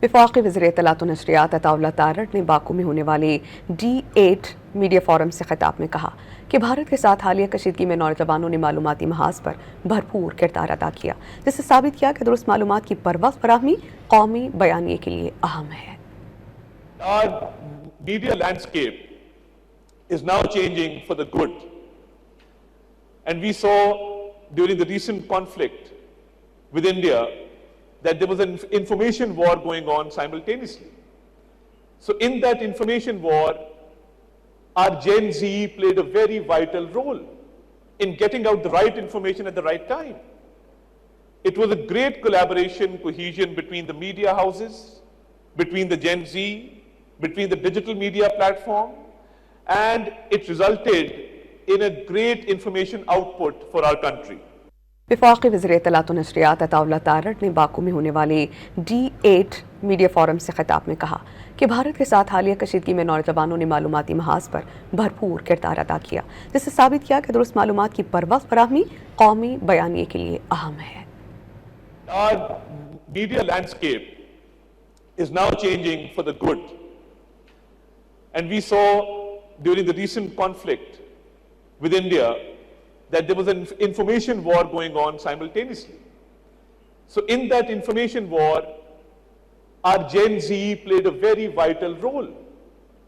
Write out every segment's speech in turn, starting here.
वफाकी वज़ीर इत्तलात व नशरियात अताउल्लाह तारड़ ने बाकू में होने वाले D8 मीडिया फोरम से खिताब में कहा कि भारत के साथ हालिया कशीदगी में नौजवानों ने मालूमाती महाज पर भरपूर किरदार अदा किया, जिससे साबित किया कि दुरुस्त मालूमात की बरवक्त फराहमी कौमी बैनिये के लिए अहम है। Our media landscape is now changing for the good, and we saw during the recent conflict with India that there was an information war going on simultaneously. So in that information war, our Gen Z played a very vital role in getting out the right information at the right time. It was a great collaboration, cohesion between the media houses, between the Gen Z, between the digital media platform, and it resulted in a great information output for our country. वफाकी वज़ीर इत्तलात व नशरियात अताउल्लाह तारड़ ने Baku में होने वाले D8 media forum से खिताब में कहा कि भारत के साथ हालिया कशीदगी में नौजवानों ने मालूमाती महाज पर भरपूर किरदार अदा किया, जिससे साबित किया कि दुरुस्त मालूमात की बरवक्त फराहमी कौमी बैनिये के लिए अहम है। Our media landscape is now changing for the good, and we saw during the recent conflict with India that there was an information war going on simultaneously. So in that information war, our Gen Z played a very vital role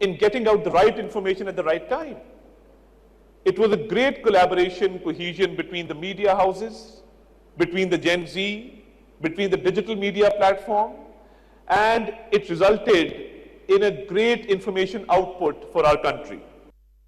in getting out the right information at the right time. It was a great collaboration, cohesion between the media houses, between the Gen Z, between the digital media platform, and it resulted in a great information output for our country.